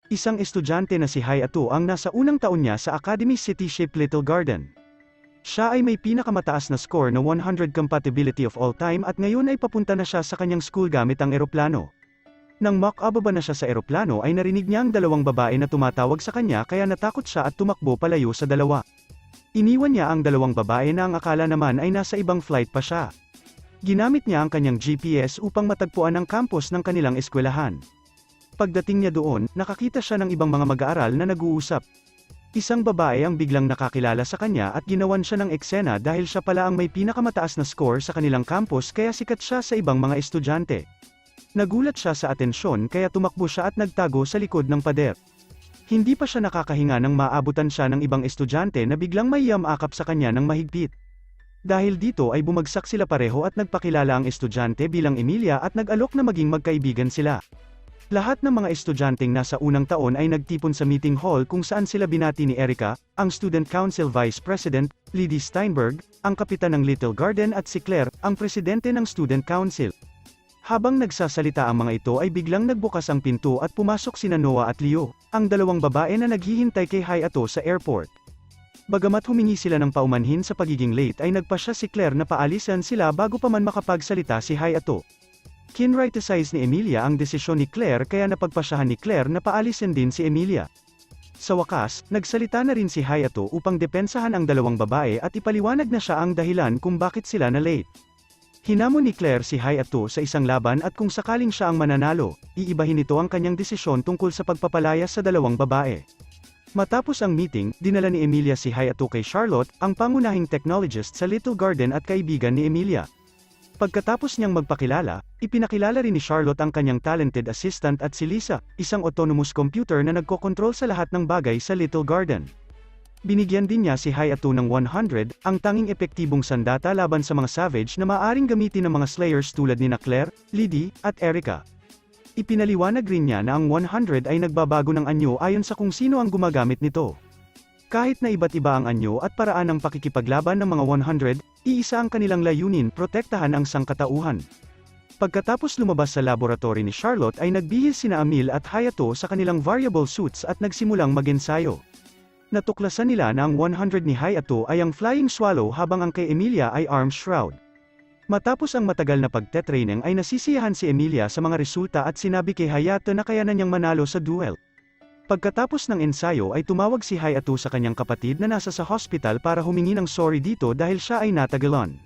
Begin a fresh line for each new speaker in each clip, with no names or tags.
Isang estudyante na si Hayato ang nasa unang taon niya sa Academy City Ship Little Garden. Siya ay may pinakamataas na score na 100 compatibility of all time at ngayon ay papunta na siya sa kanyang school gamit ang eroplano. Nang makababa na siya sa eroplano ay narinig niya ang dalawang babae na tumatawag sa kanya kaya natakot siya at tumakbo palayo sa dalawa. Iniwan niya ang dalawang babae na ang akala naman ay nasa ibang flight pa siya. Ginamit niya ang kanyang GPS upang matagpuan ang campus ng kanilang eskwelahan. Pagdating niya doon, nakakita siya ng ibang mga mag-aaral na nag-uusap. Isang babae ang biglang nakakilala sa kanya at ginawan siya ng eksena dahil siya pala ang may pinakamataas na score sa kanilang campus kaya sikat siya sa ibang mga estudyante. Nagulat siya sa atensyon kaya tumakbo siya at nagtago sa likod ng pader. Hindi pa siya nakakahinga nang maabutan siya ng ibang estudyante na biglang may yamakap sa kanya ng mahigpit. Dahil dito ay bumagsak sila pareho at nagpakilala ang estudyante bilang Emilia at nag-alok na maging magkaibigan sila. Lahat ng mga estudyanteng nasa unang taon ay nagtipon sa meeting hall kung saan sila binati ni Erica, ang Student Council Vice President, Liddy Steinberg, ang kapitan ng Little Garden at si Claire, ang presidente ng Student Council. Habang nagsasalita ang mga ito ay biglang nagbukas ang pinto at pumasok sina Noah at Leo, ang dalawang babae na naghihintay kay Hayato sa airport. Bagamat humingi sila ng paumanhin sa pagiging late ay nagpasya si Claire na paalisan sila bago pa man makapagsalita si Hayato. Kinriticize ni Emilia ang desisyon ni Claire kaya napagpasyahan ni Claire na paalisin din si Emilia. Sa wakas, nagsalita na rin si Hayato upang depensahan ang dalawang babae at ipaliwanag na siya ang dahilan kung bakit sila na late. Hinamon ni Claire si Hayato sa isang laban at kung sakaling siya ang mananalo, iibahin nito ang kanyang desisyon tungkol sa pagpapalayas sa dalawang babae. Matapos ang meeting, dinala ni Emilia si Hayato kay Charlotte, ang pangunahing technologist sa Little Garden at kaibigan ni Emilia. Pagkatapos niyang magpakilala, ipinakilala rin ni Charlotte ang kanyang talented assistant at si Lisa, isang autonomous computer na nagkokontrol sa lahat ng bagay sa Little Garden. Binigyan din niya si Hayato ng 100, ang tanging epektibong sandata laban sa mga savage na maaaring gamitin ng mga slayers tulad ni Claire, Liddy, at Erica. Ipinaliwanag rin niya na ang 100 ay nagbabago ng anyo ayon sa kung sino ang gumagamit nito. Kahit na iba't iba ang anyo at paraan ng pakikipaglaban ng mga 100, iisa ang kanilang layunin, protektahan ang sangkatauhan. Pagkatapos lumabas sa laboratory ni Charlotte ay nagbihis sina Emil at Hayato sa kanilang variable suits at nagsimulang mag-ensayo. Natuklasan nila na ang 100 ni Hayato ay ang Flying Swallow habang ang kay Emilia ay Arm Shroud. Matapos ang matagal na pagtetraining ay nasisiyahan si Emilia sa mga resulta at sinabi kay Hayato na kaya na niyang manalo sa duel. Pagkatapos ng ensayo ay tumawag si Hayato sa kanyang kapatid na nasa sa hospital para humingi ng sorry dito dahil siya ay natagalan.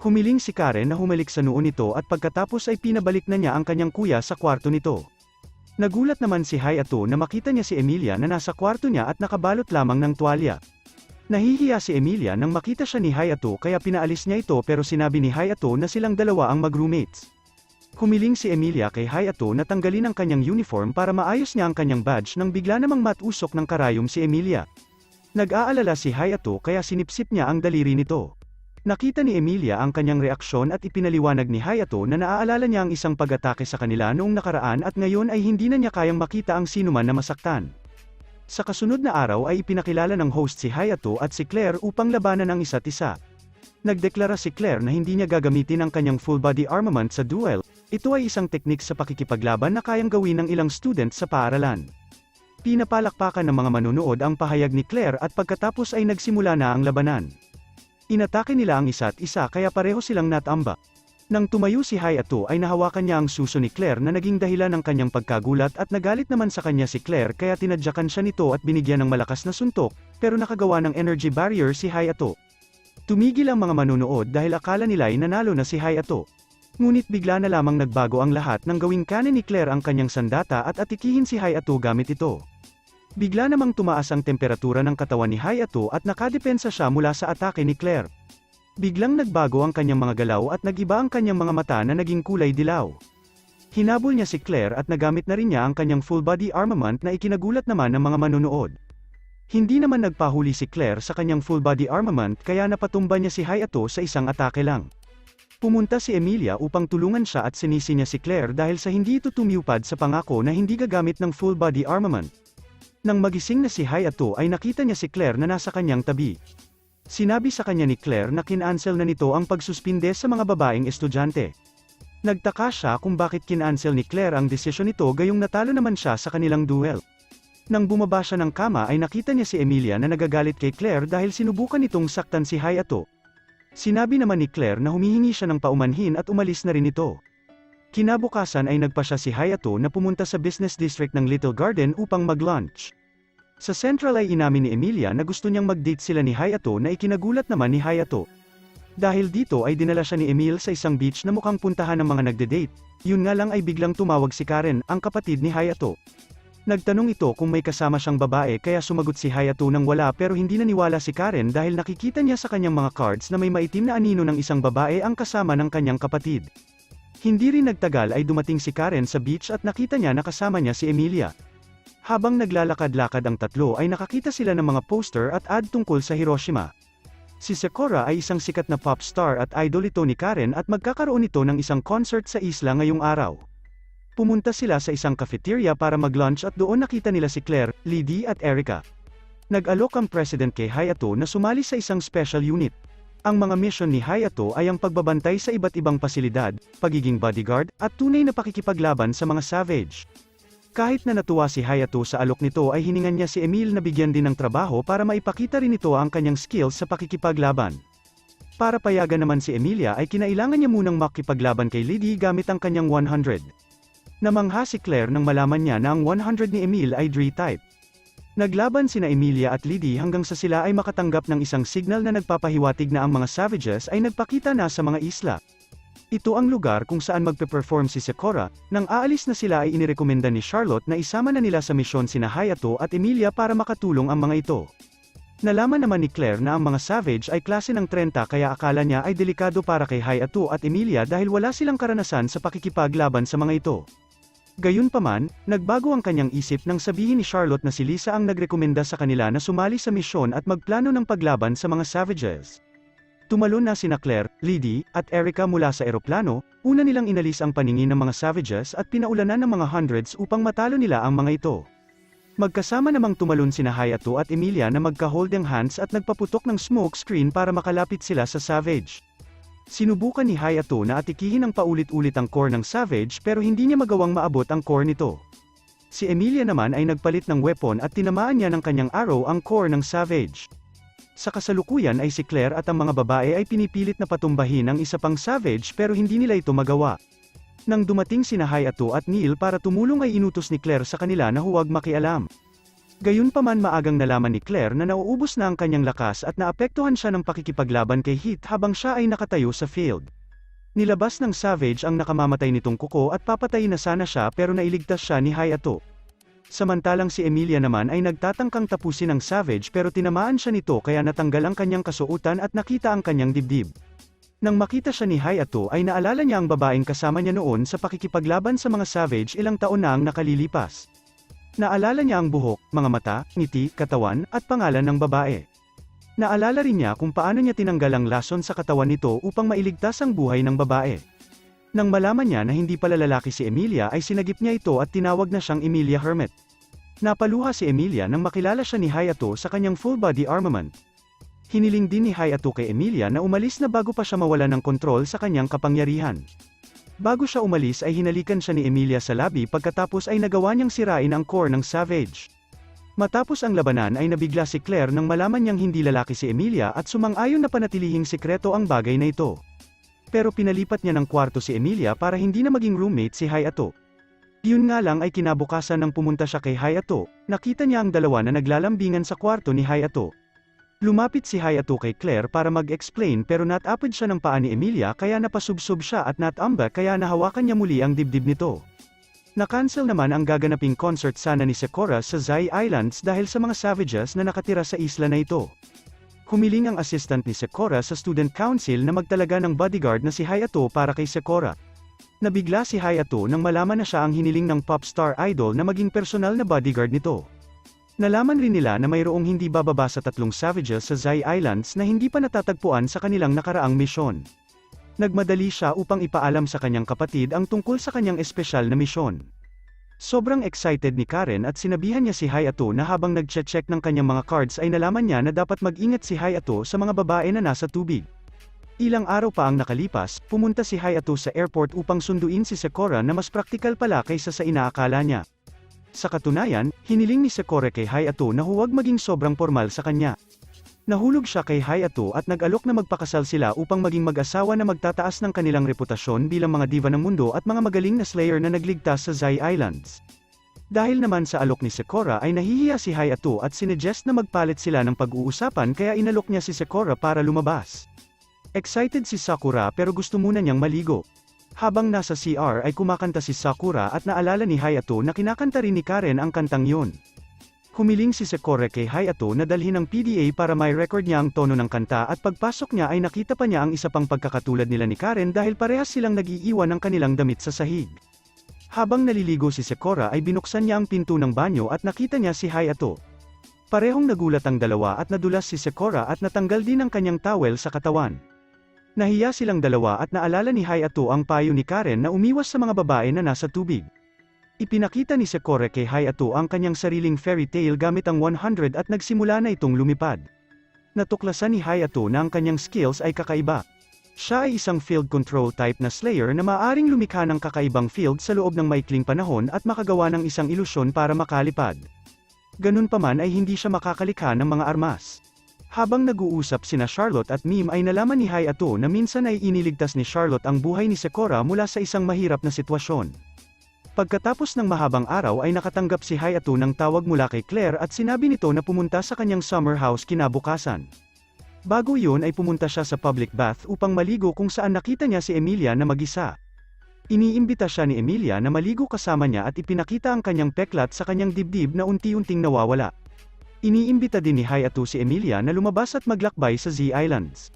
Humiling si Karen na humalik sa noo nito at pagkatapos ay pinabalik na niya ang kanyang kuya sa kwarto nito. Nagulat naman si Hayato na makita niya si Emilia na nasa kwarto niya at nakabalot lamang ng tuwalya. Nahihiya si Emilia nang makita siya ni Hayato kaya pinaalis niya ito pero sinabi ni Hayato na silang dalawa ang mag-roommates. Humiling si Emilia kay Hayato na tanggalin ang kanyang uniform para maayos niya ang kanyang badge nang bigla namang matusok ng karayom si Emilia. Nag-aalala si Hayato kaya sinipsip niya ang daliri nito. Nakita ni Emilia ang kanyang reaksyon at ipinaliwanag ni Hayato na naaalala niya ang isang pag-atake sa kanila noong nakaraan at ngayon ay hindi na niya kayang makita ang sinuman na masaktan. Sa kasunod na araw ay ipinakilala ng host si Hayato at si Claire upang labanan ang isa't isa. Nagdeklara si Claire na hindi niya gagamitin ang kanyang full-body armament sa duel. Ito ay isang teknik sa pakikipaglaban na kayang gawin ng ilang student sa paaralan. Pinapalakpakan ng mga manunood ang pahayag ni Claire at pagkatapos ay nagsimula na ang labanan. Inatake nila ang isa't isa kaya pareho silang natamba. Nang tumayo si Hayato ay nahawakan niya ang suso ni Claire na naging dahilan ng kanyang pagkagulat at nagalit naman sa kanya si Claire kaya tinadyakan siya nito at binigyan ng malakas na suntok, pero nakagawa ng energy barrier si Hayato. Tumigil ang mga manunood dahil akala nila ay nanalo na si Hayato. Ngunit bigla na lamang nagbago ang lahat nang gawing kanin ni Claire ang kanyang sandata at atikihin si Hayato gamit ito. Bigla namang tumaas ang temperatura ng katawan ni Hayato at nakadepensa siya mula sa atake ni Claire. Biglang nagbago ang kanyang mga galaw at nag-iba ang kanyang mga mata na naging kulay dilaw. Hinabol niya si Claire at nagamit na rin niya ang kanyang full-body armament na ikinagulat naman ng mga manunood. Hindi naman nagpahuli si Claire sa kanyang full-body armament kaya napatumba niya si Hayato sa isang atake lang. Pumunta si Emilia upang tulungan siya at sinisi niya si Claire dahil sa hindi ito tumiyupad sa pangako na hindi gagamit ng full-body armament. Nang magising na si Hayato ay nakita niya si Claire na nasa kanyang tabi. Sinabi sa kanya ni Claire na kinansel na nito ang pagsuspinde sa mga babaeng estudyante. Nagtaka siya kung bakit kinansel ni Claire ang desisyon nito gayong natalo naman siya sa kanilang duel. Nang bumaba siya ng kama ay nakita niya si Emilia na nagagalit kay Claire dahil sinubukan nitong saktan si Hayato. Sinabi naman ni Claire na humihingi siya ng paumanhin at umalis na rin ito. Kinabukasan ay nagpa siya si Hayato na pumunta sa business district ng Little Garden upang mag-lunch. Sa Central ay inamin ni Emilia na gusto niyang mag-date sila ni Hayato na ikinagulat naman ni Hayato. Dahil dito ay dinala siya ni Emil sa isang beach na mukhang puntahan ng mga nagde-date. Yun nga lang ay biglang tumawag si Karen, ang kapatid ni Hayato. Nagtanong ito kung may kasama siyang babae kaya sumagot si Hayato nang wala pero hindi naniwala si Karen dahil nakikita niya sa kanyang mga cards na may maitim na anino ng isang babae ang kasama ng kanyang kapatid. Hindi rin nagtagal ay dumating si Karen sa beach at nakita niya na kasama niya si Emilia. Habang naglalakad-lakad ang tatlo ay nakakita sila ng mga poster at ad tungkol sa Hiroshima. Si Sakura ay isang sikat na pop star at idol ito ni Karen at magkakaroon ito ng isang concert sa isla ngayong araw. Pumunta sila sa isang cafeteria para mag-lunch at doon nakita nila si Claire, Liddy at Erica. Nag-alok ang president kay Hayato na sumali sa isang special unit. Ang mga mission ni Hayato ay ang pagbabantay sa iba't ibang pasilidad, pagiging bodyguard, at tunay na pakikipaglaban sa mga savage. Kahit na natuwa si Hayato sa alok nito ay hiningan niya si Emil na bigyan din ng trabaho para maipakita rin ito ang kanyang skills sa pakikipaglaban. Para payagan naman si Emilia ay kinailangan niya munang makipaglaban kay Liddy gamit ang kanyang 100. Namangha si Claire nang malaman niya na ang 100 ni Emil ay Dre-type. Naglaban sina Emilia at Liddy hanggang sa sila ay makatanggap ng isang signal na nagpapahiwatig na ang mga savages ay nagpakita na sa mga isla. Ito ang lugar kung saan magpe-perform si Sakura. Nang aalis na sila ay inirekomenda ni Charlotte na isama na nila sa misyon sina Hayato at Emilia para makatulong ang mga ito. Nalaman naman ni Claire na ang mga savage ay klase ng 30 kaya akala niya ay delikado para kay Hayato at Emilia dahil wala silang karanasan sa pakikipaglaban sa mga ito. Gayunpaman, nagbago ang kanyang isip nang sabihin ni Charlotte na si Lisa ang nagrekomenda sa kanila na sumali sa misyon at magplano ng paglaban sa mga savages. Tumalon na sina Claire, Liddy, at Erica mula sa eroplano, una nilang inalis ang paningin ng mga savages at pinaulanan ng mga hundreds upang matalo nila ang mga ito. Magkasama namang tumalon sina Hayato at Emilia na magka-holding hands at nagpaputok ng smoke screen para makalapit sila sa savage. Sinubukan ni Hayato na atikihin ng paulit-ulit ang core ng savage pero hindi niya magawang maabot ang core nito. Si Emilia naman ay nagpalit ng weapon at tinamaan niya ng kanyang arrow ang core ng savage. Sa kasalukuyan ay si Claire at ang mga babae ay pinipilit na patumbahin ang isa pang savage pero hindi nila ito magawa. Nang dumating sina Hayato at Neil para tumulong ay inutos ni Claire sa kanila na huwag makialam. Gayunpaman maagang nalaman ni Claire na nauubos na ang kanyang lakas at naapektuhan siya ng pakikipaglaban kay Heath habang siya ay nakatayo sa field. Nilabas ng savage ang nakamamatay nitong kuko at papatayin na sana siya pero nailigtas siya ni Hayato. Samantalang si Emilia naman ay nagtatangkang tapusin ang savage pero tinamaan siya nito kaya natanggal ang kanyang kasuotan at nakita ang kanyang dibdib. Nang makita siya ni Hayato ay naalala niya ang babaeng kasama niya noon sa pakikipaglaban sa mga savage ilang taon na ang nakalilipas. Naalala niya ang buhok, mga mata, ngiti, katawan, at pangalan ng babae. Naalala rin niya kung paano niya tinanggal ang lason sa katawan nito upang mailigtas ang buhay ng babae. Nang malaman niya na hindi pala lalaki si Emilia ay sinagip niya ito at tinawag na siyang Emilia Hermit. Napaluha si Emilia nang makilala siya ni Hayato sa kanyang full-body armament. Hiniling din ni Hayato kay Emilia na umalis na bago pa siya mawala ng kontrol sa kanyang kapangyarihan. Bago siya umalis ay hinalikan siya ni Emilia sa labi pagkatapos ay nagawa niyang sirain ang core ng savage. Matapos ang labanan ay nabigla si Claire nang malaman niyang hindi lalaki si Emilia at sumang-ayon na panatilihing sikreto ang bagay na ito. Pero pinalipat niya ng kwarto si Emilia para hindi na maging roommate si Hayato. Yun nga lang ay kinabukasan nang pumunta siya kay Hayato, nakita niya ang dalawa na naglalambingan sa kwarto ni Hayato. Lumapit si Hayato kay Claire para mag-explain pero natapid siya ng paa ni Emilia kaya napasubsob siya at natambak kaya nahawakan niya muli ang dibdib nito. Na-cancel naman ang gaganaping concert sana ni Sakura sa Zai Islands dahil sa mga savages na nakatira sa isla na ito. Humiling ang assistant ni Sakura sa student council na magtalaga ng bodyguard na si Hayato para kay Sakura. Nabigla si Hayato nang malaman na siya ang hiniling ng pop star idol na maging personal na bodyguard nito. Nalaman rin nila na mayroong hindi bababa sa 3 savages sa Zai Islands na hindi pa natatagpuan sa kanilang nakaraang misyon. Nagmadali siya upang ipaalam sa kanyang kapatid ang tungkol sa kanyang espesyal na misyon. Sobrang excited ni Karen at sinabihan niya si Hayato na habang nag-check ng kanyang mga cards ay nalaman niya na dapat mag-ingat si Hayato sa mga babae na nasa tubig. Ilang araw pa ang nakalipas, pumunta si Hayato sa airport upang sunduin si Sakura na mas praktikal pala kaysa sa inaakala niya. Sa katunayan, hiniling ni Sakura kay Hayato na huwag maging sobrang formal sa kanya. Nahulog siya kay Hayato at nag-alok na magpakasal sila upang maging mag-asawa na magtataas ng kanilang reputasyon bilang mga diva ng mundo at mga magaling na slayer na nagligtas sa Zai Islands. Dahil naman sa alok ni Sakura ay nahihiya si Hayato at sinuggest na magpalit sila ng pag-uusapan kaya inalok niya si Sakura para lumabas. Excited si Sakura pero gusto muna niyang maligo. Habang nasa CR ay kumakanta si Sakura at naalala ni Hayato na kinakanta rin ni Karen ang kantang yun. Humiling si Sakura kay Hayato na dalhin ang PDA para may record niya ang tono ng kanta at pagpasok niya ay nakita pa niya ang isa pang pagkakatulad nila ni Karen dahil parehas silang nag-iiwan ng kanilang damit sa sahig. Habang naliligo si Sakura ay binuksan niya ang pinto ng banyo at nakita niya si Hayato. Parehong nagulat ang dalawa at nadulas si Sakura at natanggal din ang kanyang towel sa katawan. Nahiya silang dalawa at naalala ni Hayato ang payo ni Karen na umiwas sa mga babae na nasa tubig. Ipinakita ni Sakura kay Hayato ang kanyang sariling fairy tale gamit ang 100 at nagsimula na itong lumipad. Natuklasan ni Hayato na ang kanyang skills ay kakaiba. Siya ay isang field control type na slayer na maaaring lumikha ng kakaibang field sa loob ng maikling panahon at makagawa ng isang ilusyon para makalipad. Ganun pa man ay hindi siya makakalikha ng mga armas. Habang nag-uusap sina Charlotte at Mime ay nalaman ni Hayato na minsan ay iniligtas ni Charlotte ang buhay ni Sakura mula sa isang mahirap na sitwasyon. Pagkatapos ng mahabang araw ay nakatanggap si Hayato ng tawag mula kay Claire at sinabi nito na pumunta sa kanyang summer house kinabukasan. Bago yun ay pumunta siya sa public bath upang maligo kung saan nakita niya si Emilia na mag-isa. Iniimbita siya ni Emilia na maligo kasama niya at ipinakita ang kanyang peklat sa kanyang dibdib na unti-unting nawawala. Iniimbita din ni Hayato si Emilia na lumabas at maglakbay sa Z Islands.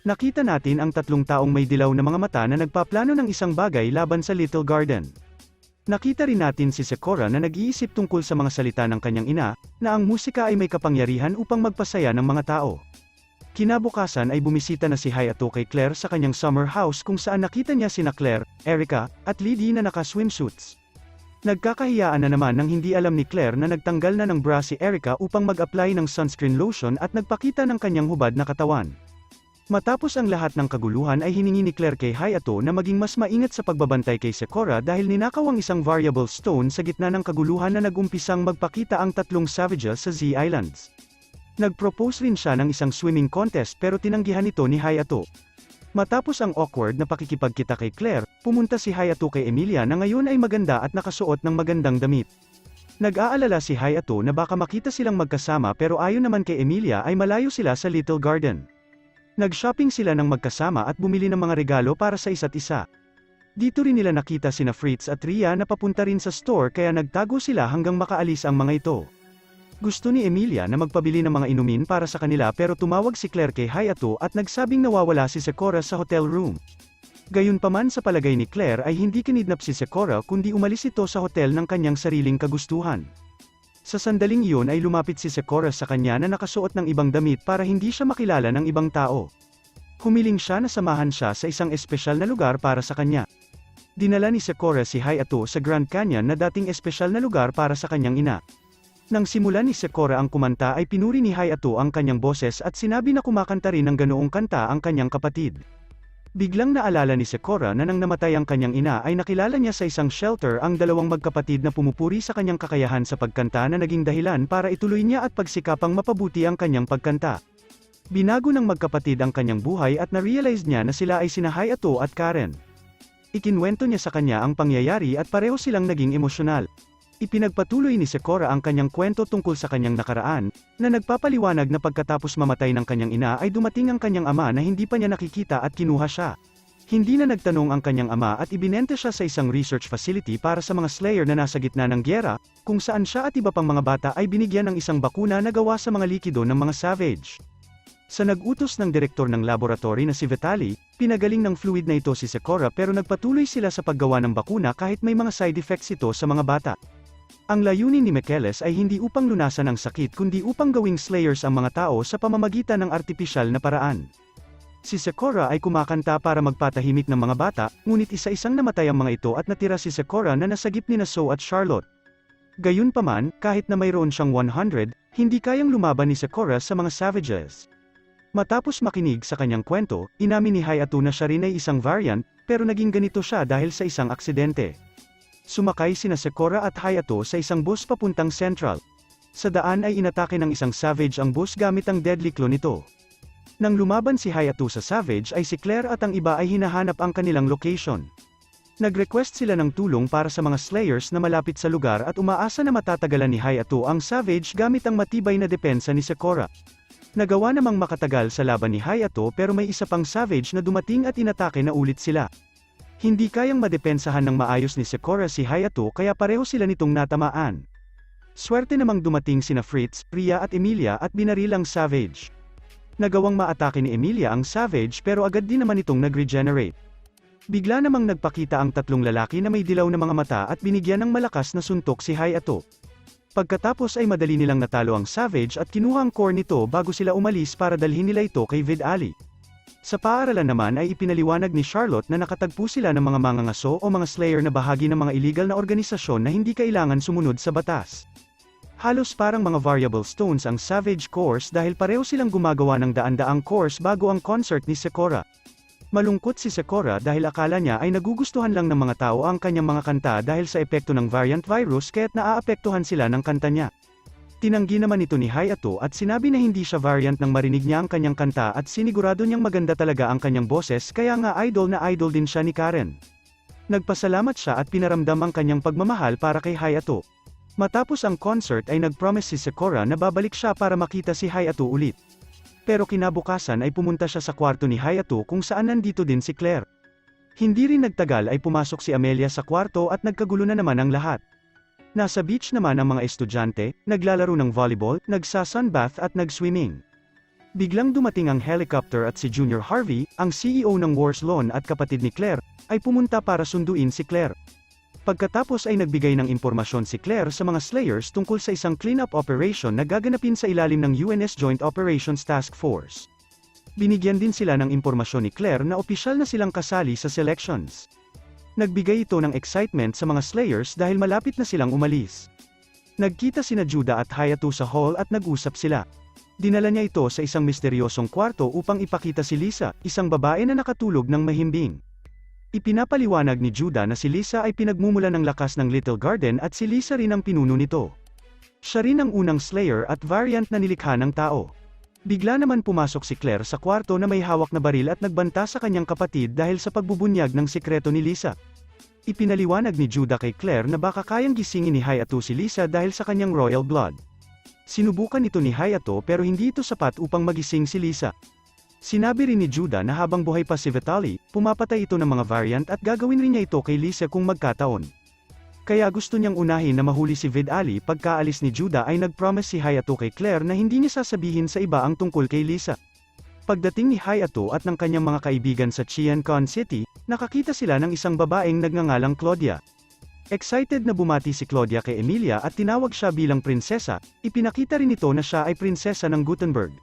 Nakita natin ang tatlong taong may dilaw na mga mata na nagpaplano ng isang bagay laban sa Little Garden. Nakita rin natin si Sakura na nag-iisip tungkol sa mga salita ng kanyang ina, na ang musika ay may kapangyarihan upang magpasaya ng mga tao. Kinabukasan ay bumisita na si Hayato kay Claire sa kanyang summer house kung saan nakita niya sina Claire, Erica, at Lydie na naka-swimsuits. Nagkakahiyaan na naman nang hindi alam ni Claire na nagtanggal na ng bra si Erica upang mag-apply ng sunscreen lotion at nagpakita ng kanyang hubad na katawan. Matapos ang lahat ng kaguluhan ay hiningi ni Claire kay Hayato na maging mas maingat sa pagbabantay kay Sakura dahil ninakaw ang isang variable stone sa gitna ng kaguluhan na nag-umpisang magpakita ang tatlong savages sa Z Islands. Nag-propose rin siya ng isang swimming contest pero tinanggihan ito ni Hayato. Matapos ang awkward na pakikipagkita kay Claire, pumunta si Hayato kay Emilia na ngayon ay maganda at nakasuot ng magandang damit. Nag-aalala si Hayato na baka makita silang magkasama pero ayon naman kay Emilia ay malayo sila sa Little Garden. Nag-shopping sila ng magkasama at bumili ng mga regalo para sa isa't isa. Dito rin nila nakita sina Fritz at Ria na papunta rin sa store kaya nagtago sila hanggang makaalis ang mga ito. Gusto ni Emilia na magpabili ng mga inumin para sa kanila pero tumawag si Claire kay Hayato at nagsabing nawawala si Sakura sa hotel room. Gayunpaman sa palagay ni Claire ay hindi kinidnap si Sakura kundi umalis ito sa hotel ng kanyang sariling kagustuhan. Sa sandaling iyon ay lumapit si Sakura sa kanya na nakasuot ng ibang damit para hindi siya makilala ng ibang tao. Humiling siya na samahan siya sa isang espesyal na lugar para sa kanya. Dinala ni Sakura si Hayato sa Grand Canyon na dating espesyal na lugar para sa kanyang ina. Nang simulan ni Sakura ang kumanta ay pinuri ni Hayato ang kanyang boses at sinabi na kumakanta rin ng ganoong kanta ang kanyang kapatid. Biglang naalala ni Sakura na nang namatay ang kanyang ina ay nakilala niya sa isang shelter ang dalawang magkapatid na pumupuri sa kanyang kakayahan sa pagkanta na naging dahilan para ituloy niya at pagsikapang mapabuti ang kanyang pagkanta. Binago ng magkapatid ang kanyang buhay at na-realize niya na sila ay sina Hayato at Karen. Ikinwento niya sa kanya ang pangyayari at pareho silang naging emosyonal. Ipinagpatuloy ni Sakura ang kanyang kwento tungkol sa kanyang nakaraan, na nagpapaliwanag na pagkatapos mamatay ng kanyang ina ay dumating ang kanyang ama na hindi pa niya nakikita at kinuha siya. Hindi na nagtanong ang kanyang ama at ibinenta siya sa isang research facility para sa mga slayer na nasa gitna ng gyera, kung saan siya at iba pang mga bata ay binigyan ng isang bakuna na gawa sa mga likido ng mga savage. Sa nag-utos ng direktor ng laboratory na si Vitaly, pinagaling ng fluid na ito si Sakura pero nagpatuloy sila sa paggawa ng bakuna kahit may mga side effects ito sa mga bata. Ang layunin ni Michaelis ay hindi upang lunasan ang sakit kundi upang gawing slayers ang mga tao sa pamamagitan ng artipisyal na paraan. Si Sakura ay kumakanta para magpatahimik ng mga bata, ngunit isa-isang namatay ang mga ito at natira si Sakura na nasagip ni So at Charlotte. Gayunpaman, kahit na mayroon siyang 100, hindi kayang lumaban ni Sakura sa mga savages. Matapos makinig sa kanyang kwento, inamin ni Hayato na siya rin ay isang variant, pero naging ganito siya dahil sa isang aksidente. Sumakay sina Sakura at Hayato sa isang bus papuntang Central. Sa daan ay inatake ng isang Savage ang bus gamit ang deadly claw nito. Nang lumaban si Hayato sa Savage ay si Claire at ang iba ay hinahanap ang kanilang location. Nag-request sila ng tulong para sa mga Slayers na malapit sa lugar at umaasa na matatagalan ni Hayato ang Savage gamit ang matibay na depensa ni Sakura. Nagawa namang makatagal sa laban ni Hayato pero may isa pang Savage na dumating at inatake na ulit sila. Hindi kayang madepensahan ng maayos ni Sakura si Hayato kaya pareho sila nitong natamaan. Swerte namang dumating sina Fritz, Ria at Emilia at binaril ang Savage. Nagawang maatake ni Emilia ang Savage pero agad din naman itong nag-regenerate. Bigla namang nagpakita ang tatlong lalaki na may dilaw na mga mata at binigyan ng malakas na suntok si Hayato. Pagkatapos ay madali nilang natalo ang Savage at kinuha ang core nito bago sila umalis para dalhin nila ito kay Vid Ali. Sa paaralan naman ay ipinaliwanag ni Charlotte na nakatagpo sila ng mga mangangaso o mga Slayer na bahagi ng mga illegal na organisasyon na hindi kailangan sumunod sa batas. Halos parang mga variable stones ang Savage cores dahil pareho silang gumagawa ng daan-daang cores bago ang concert ni Sakura. Malungkot si Sakura dahil akala niya ay nagugustuhan lang ng mga tao ang kanyang mga kanta dahil sa epekto ng variant virus kaya't naaapektuhan sila ng kanta niya. Tinanggi naman ito ni Hayato at sinabi na hindi siya variant nang marinig niya ang kanyang kanta at sinigurado niyang maganda talaga ang kanyang boses kaya nga idol na idol din siya ni Karen. Nagpasalamat siya at pinaramdam ang kanyang pagmamahal para kay Hayato. Matapos ang concert ay nag-promise si Sakura na babalik siya para makita si Hayato ulit. Pero kinabukasan ay pumunta siya sa kwarto ni Hayato kung saan nandito din si Claire. Hindi rin nagtagal ay pumasok si Amelia sa kwarto at nagkagulo na naman ang lahat. Nasa beach naman ang mga estudyante, naglalaro ng volleyball, nagsa-sunbath at nag-swimming. Biglang dumating ang helicopter at si Junior Harvey, ang CEO ng Wars Lawn at kapatid ni Claire, ay pumunta para sunduin si Claire. Pagkatapos ay nagbigay ng impormasyon si Claire sa mga Slayers tungkol sa isang clean-up operation na gaganapin sa ilalim ng UNS Joint Operations Task Force. Binigyan din sila ng impormasyon ni Claire na opisyal na silang kasali sa selections. Nagbigay ito ng excitement sa mga Slayers dahil malapit na silang umalis. Nagkita sina Judah at Hayato sa hall at nag-usap sila. Dinala niya ito sa isang misteryosong kwarto upang ipakita si Lisa, isang babae na nakatulog ng mahimbing. Ipinapaliwanag ni Judah na si Lisa ay pinagmumula ng lakas ng Little Garden at si Lisa rin ang pinuno nito. Siya rin ang unang Slayer at variant na nilikha ng tao. Bigla naman pumasok si Claire sa kwarto na may hawak na baril at nagbanta sa kanyang kapatid dahil sa pagbubunyag ng sikreto ni Lisa. Ipinaliwanag ni Judah kay Claire na baka kayang gisingin ni Hayato si Lisa dahil sa kanyang royal blood. Sinubukan ito ni Hayato pero hindi ito sapat upang magising si Lisa. Sinabi rin ni Judah na habang buhay pa si Vitaly, pumapatay ito ng mga variant at gagawin rin niya ito kay Lisa kung magkataon. Kaya gusto niyang unahin na mahuli si Vid Ali. Pagkaalis ni Judah ay nag-promise si Hayato kay Claire na hindi niya sasabihin sa iba ang tungkol kay Lisa. Pagdating ni Hayato at ng kanyang mga kaibigan sa Chiancon City, nakakita sila ng isang babaeng nagngangalang Claudia. Excited na bumati si Claudia kay Emilia at tinawag siya bilang prinsesa, ipinakita rin ito na siya ay prinsesa ng Gutenberg.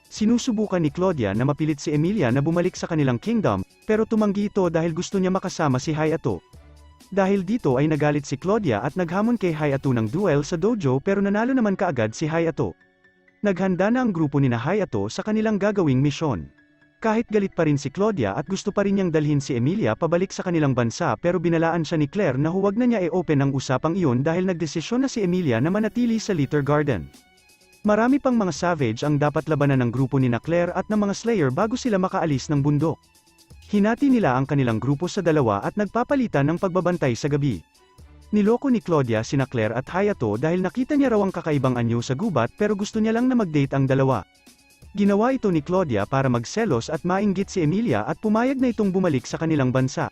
Sinusubukan ni Claudia na mapilit si Emilia na bumalik sa kanilang kingdom, pero tumanggi ito dahil gusto niya makasama si Hayato. Dahil dito ay nagalit si Claudia at naghamon kay Hayato ng duel sa dojo pero nanalo naman kaagad si Hayato. Naghanda na ang grupo ni Hayato sa kanilang gagawing misyon. Kahit galit pa rin si Claudia at gusto pa rin niyang dalhin si Emilia pabalik sa kanilang bansa pero binalaan siya ni Claire na huwag na niya i-open ang usapang iyon dahil nagdesisyon na si Emilia na manatili sa Little Garden. Marami pang mga Savage ang dapat labanan ng grupo ni Claire at ng mga Slayer bago sila makaalis ng bundok. Hinati nila ang kanilang grupo sa dalawa at nagpapalitan ng pagbabantay sa gabi. Niloko ni Claudia sina Claire at Hayato dahil nakita niya raw ang kakaibang anyo sa gubat pero gusto niya lang na mag-date ang dalawa. Ginawa ito ni Claudia para magselos at mainggit si Emilia at pumayag na itong bumalik sa kanilang bansa.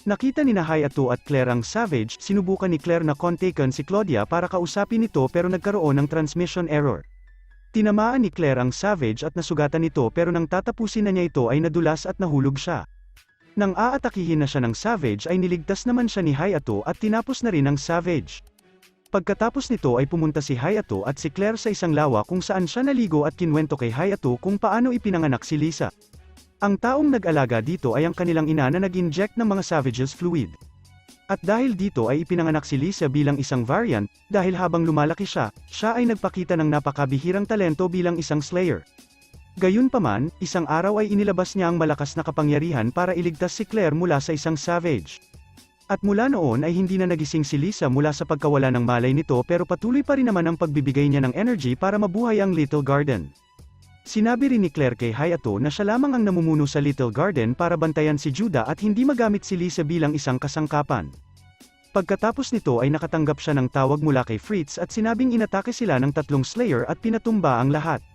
Nakita ni Hayato at Claire ang Savage, sinubukan ni Claire na kontakin si Claudia para kausapin ito pero nagkaroon ng transmission error. Tinamaan ni Claire ang Savage at nasugatan ito pero nang tatapusin na niya ito ay nadulas at nahulog siya. Nang aatakihin na siya ng Savage ay niligtas naman siya ni Hayato at tinapos na rin ang Savage. Pagkatapos nito ay pumunta si Hayato at si Claire sa isang lawa kung saan siya naligo at kinwento kay Hayato kung paano ipinanganak si Lisa. Ang taong nag-alaga dito ay ang kanilang ina na nag-inject ng mga Savage's fluid. At dahil dito ay ipinanganak si Lisa bilang isang variant, dahil habang lumalaki siya ay nagpakita ng napakabihirang talento bilang isang Slayer. Gayunpaman, isang araw ay inilabas niya ang malakas na kapangyarihan para iligtas si Claire mula sa isang Savage. At mula noon ay hindi na nagising si Lisa mula sa pagkawala ng malay nito pero patuloy pa rin naman ang pagbibigay niya ng energy para mabuhay ang Little Garden. Sinabi rin ni Claire kay Hayato na siya lamang ang namumuno sa Little Garden para bantayan si Judah at hindi magamit si Lisa bilang isang kasangkapan. Pagkatapos nito ay nakatanggap siya ng tawag mula kay Fritz at sinabing inatake sila ng 3 Slayer at pinatumba ang lahat.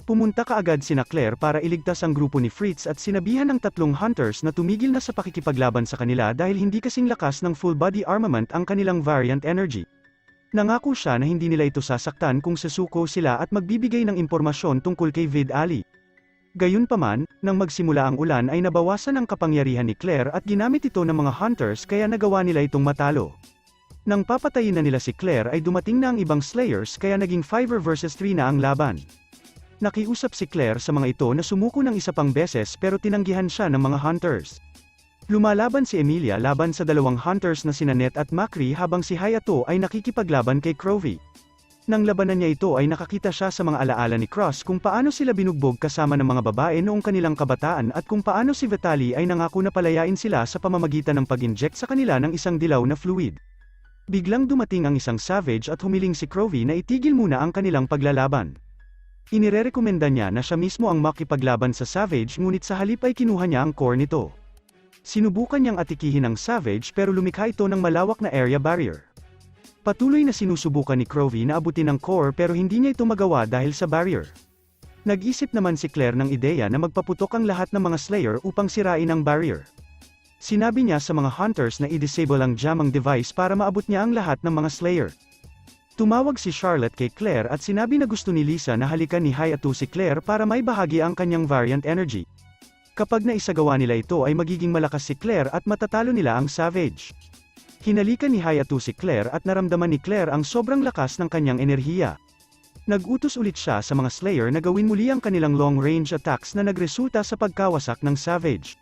Pumunta kaagad sina Claire para iligtas ang grupo ni Fritz at sinabihan ng 3 hunters na tumigil na sa pakikipaglaban sa kanila dahil hindi kasing lakas ng full body armament ang kanilang variant energy. Nangako siya na hindi nila ito sasaktan kung sasuko sila at magbibigay ng impormasyon tungkol kay Vid Ali. Gayunpaman, nang magsimula ang ulan ay nabawasan ang kapangyarihan ni Claire at ginamit ito ng mga hunters kaya nagawa nila itong matalo. Nang papatayin na nila si Claire ay dumating na ang ibang Slayers kaya naging 5 versus 3 na ang laban. Nakiusap si Claire sa mga ito na sumuko ng isa pang beses pero tinanggihan siya ng mga hunters. Lumalaban si Emilia laban sa 2 hunters na sina Net at Macri habang si Hayato ay nakikipaglaban kay Crovy. Nang labanan niya ito ay nakakita siya sa mga alaala ni Cross kung paano sila binugbog kasama ng mga babae noong kanilang kabataan at kung paano si Vitaly ay nangako na palayain sila sa pamamagitan ng pag-inject sa kanila ng isang dilaw na fluid. Biglang dumating ang isang savage at humiling si Crovy na itigil muna ang kanilang paglalaban. Inirerekomenda niya na siya mismo ang makipaglaban sa savage ngunit sa halip ay kinuha niya ang core nito. Sinubukan niyang atikihin ang savage pero lumikha ito ng malawak na area barrier. Patuloy na sinusubukan ni Crovy na abutin ang core pero hindi niya ito magawa dahil sa barrier. Nag-isip naman si Claire ng ideya na magpaputok ang lahat ng mga Slayer upang sirain ang barrier. Sinabi niya sa mga hunters na i-disable ang jamming device para maabot niya ang lahat ng mga Slayer. Tumawag si Charlotte kay Claire at sinabi na gusto ni Lisa na halikan ni Hayato si Claire para may bahagi ang kanyang variant energy. Kapag naisagawa nila ito ay magiging malakas si Claire at matatalo nila ang Savage. Hinalikan ni Hayato si Claire at naramdaman ni Claire ang sobrang lakas ng kanyang enerhiya. Nag-utos ulit siya sa mga Slayer na gawin muli ang kanilang long-range attacks na nagresulta sa pagkawasak ng Savage.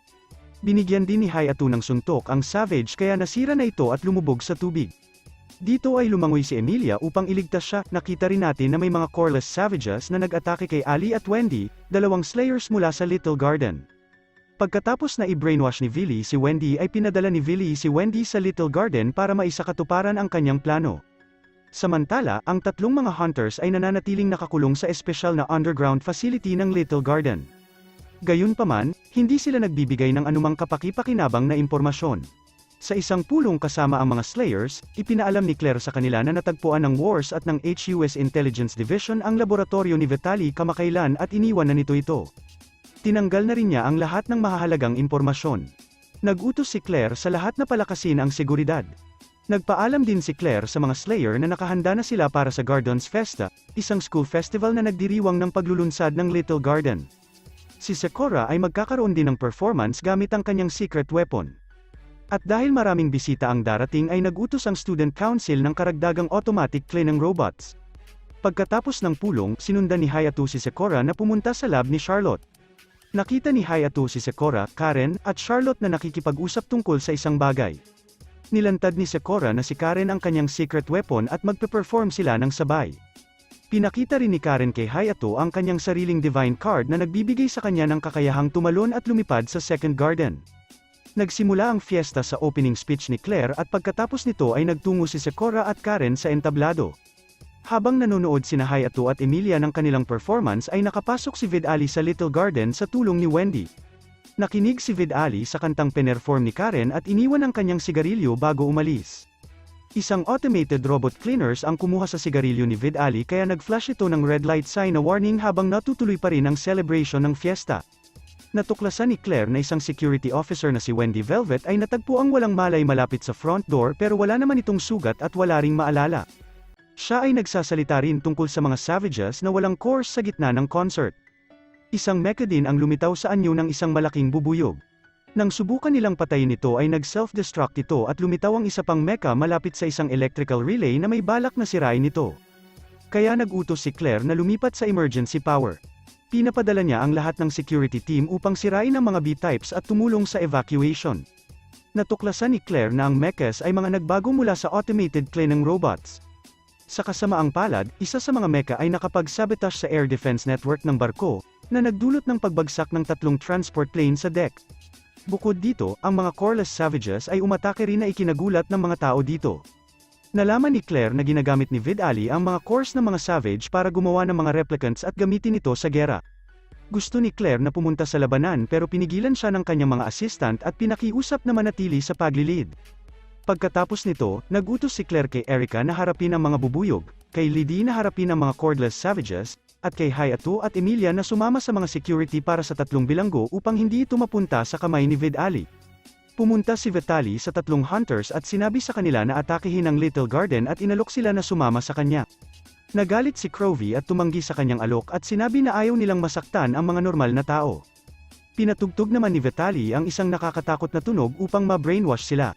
Binigyan din ni Hayato ng suntok ang Savage kaya nasira na ito at lumubog sa tubig. Dito ay lumangoy si Emilia upang iligtas siya. Nakita rin natin na may mga coreless savages na nag-atake kay Ali at Wendy, 2 Slayers mula sa Little Garden. Pagkatapos na i-brainwash ni Villy si Wendy ay pinadala ni Villy si Wendy sa Little Garden para maisakatuparan ang kanyang plano. Samantala, ang 3 mga hunters ay nananatiling nakakulong sa espesyal na underground facility ng Little Garden. Gayunpaman, hindi sila nagbibigay ng anumang kapaki-pakinabang na impormasyon. Sa isang pulong kasama ang mga Slayers, ipinaalam ni Claire sa kanila na natagpuan ng WARS at ng HUS Intelligence Division ang laboratorio ni Vitaly kamakailan at iniwan na nito ito. Tinanggal na rin niya ang lahat ng mahahalagang impormasyon. Nag-utos si Claire sa lahat na palakasin ang seguridad. Nagpaalam din si Claire sa mga Slayer na nakahanda na sila para sa Gardens Festa, isang school festival na nagdiriwang ng paglulunsad ng Little Garden. Si Sakura ay magkakaroon din ng performance gamit ang kanyang secret weapon. At dahil maraming bisita ang darating ay nag-utos ang Student Council ng karagdagang automatic cleaning robots. Pagkatapos ng pulong, sinundan ni Hayato si Sakura na pumunta sa lab ni Charlotte. Nakita ni Hayato si Sakura, Karen, at Charlotte na nakikipag-usap tungkol sa isang bagay. Nilantad ni Sakura na si Karen ang kanyang secret weapon at magpe-perform sila ng sabay. Pinakita rin ni Karen kay Hayato ang kanyang sariling divine card na nagbibigay sa kanya ng kakayahang tumalon at lumipad sa Second Garden. Nagsimula ang fiesta sa opening speech ni Claire at pagkatapos nito ay nagtungo si Sakura at Karen sa entablado. Habang nanonood sina Hayato at Emilia ng kanilang performance ay nakapasok si Vitaly sa Little Garden sa tulong ni Wendy. Nakinig si Vitaly sa kantang penerform ni Karen at iniwan ang kanyang sigarilyo bago umalis. Isang automated robot cleaners ang kumuha sa sigarilyo ni Vitaly kaya nag-flash ito ng red light sign na warning habang natutuloy pa rin ang celebration ng fiesta. Natuklasan ni Claire na isang security officer na si Wendy Velvet ay natagpo ang walang malay malapit sa front door pero wala naman itong sugat at wala ring maalala. Siya ay nagsasalita rin tungkol sa mga savages na walang course sa gitna ng concert. Isang mecha din ang lumitaw sa anyo ng isang malaking bubuyog. Nang subukan nilang patayin ito ay nag-self-destruct ito at lumitaw ang isa pang mecha malapit sa isang electrical relay na may balak na sirain ito. Kaya nag-utos si Claire na lumipat sa emergency power. Pinapadala niya ang lahat ng security team upang sirain ang mga B-types at tumulong sa evacuation. Natuklasan ni Claire na ang mechas ay mga nagbago mula sa automated cleaning robots. Sa kasamaang palad, isa sa mga mecha ay nakapag-sabotage sa air defense network ng barko, na nagdulot ng pagbagsak ng 3 transport plane sa deck. Bukod dito, ang mga coreless savages ay umatake rin na ikinagulat ng mga tao dito. Nalaman ni Claire na ginagamit ni Vidali ang mga cores ng mga savage para gumawa ng mga replicants at gamitin ito sa gera. Gusto ni Claire na pumunta sa labanan pero pinigilan siya ng kanyang mga assistant at pinakiusap na manatili sa paglilid. Pagkatapos nito, nagutos si Claire kay Erica na harapin ang mga bubuyog, kay Lydie na harapin ang mga cordless savages, at kay Hayato at Emilia na sumama sa mga security para sa 3 bilanggo upang hindi ito mapunta sa kamay ni Vidali. Pumunta si Vitali sa 3 hunters at sinabi sa kanila na atakehin ang Little Garden at inalok sila na sumama sa kanya. Nagalit si Crovy at tumanggi sa kanyang alok at sinabi na ayaw nilang masaktan ang mga normal na tao. Pinatugtog naman ni Vitali ang isang nakakatakot na tunog upang ma-brainwash sila.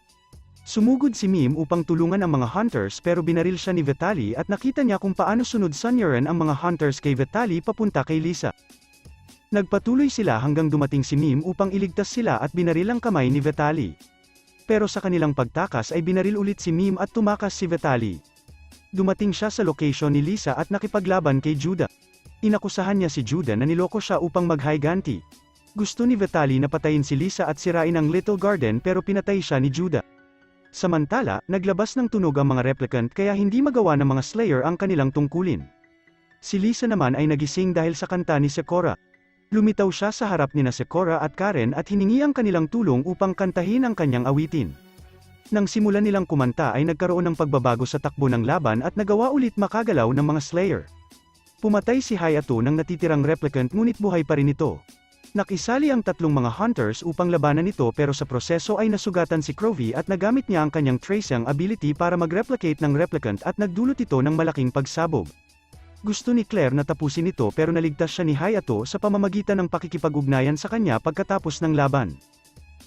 Sumugod si Mime upang tulungan ang mga hunters pero binaril siya ni Vitali at nakita niya kung paano sunod Sunyaran ang mga hunters kay Vitali papunta kay Lisa. Nagpatuloy sila hanggang dumating si Mime upang iligtas sila at binaril ang kamay ni Vitali. Pero sa kanilang pagtakas ay binaril ulit si Mime at tumakas si Vitali. Dumating siya sa location ni Lisa at nakipaglaban kay Judah. Inakusahan niya si Judah na niloko siya upang mag-higanti. Gusto ni Vitali na patayin si Lisa at sirain ang Little Garden pero pinatay siya ni Judah. Samantala, naglabas ng tunog ang mga replicant kaya hindi magawa ng mga Slayer ang kanilang tungkulin. Si Lisa naman ay nagising dahil sa kanta ni Sakura. Lumitaw siya sa harap nina Sakura at Karen at hiningi ang kanilang tulong upang kantahin ang kanyang awitin. Nang simulan nilang kumanta ay nagkaroon ng pagbabago sa takbo ng laban at nagawa ulit makagalaw ng mga Slayer. Pumatay si Hayato ng natitirang replicant ngunit buhay pa rin ito. Nakisali ang 3 mga hunters upang labanan ito pero sa proseso ay nasugatan si Crovy at nagamit niya ang kanyang tracing ability para mag-replicate ng replicant at nagdulot ito ng malaking pagsabog. Gusto ni Claire na tapusin ito pero naligtas siya ni Hayato sa pamamagitan ng pakikipag-ugnayan sa kanya pagkatapos ng laban.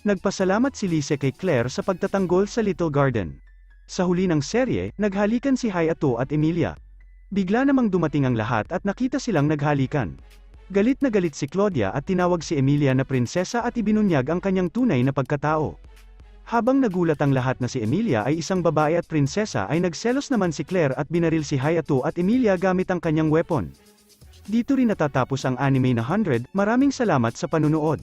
Nagpasalamat si Lise kay Claire sa pagtatanggol sa Little Garden. Sa huli ng serye, naghalikan si Hayato at Emilia. Bigla namang dumating ang lahat at nakita silang naghalikan. Galit na galit si Claudia at tinawag si Emilia na prinsesa at ibinunyag ang kanyang tunay na pagkatao. Habang nagulat ang lahat na si Emilia ay isang babae at prinsesa ay nagselos naman si Claire at binaril si Hayato at Emilia gamit ang kanyang weapon. Dito rin natatapos ang anime na 100, maraming salamat sa panunood.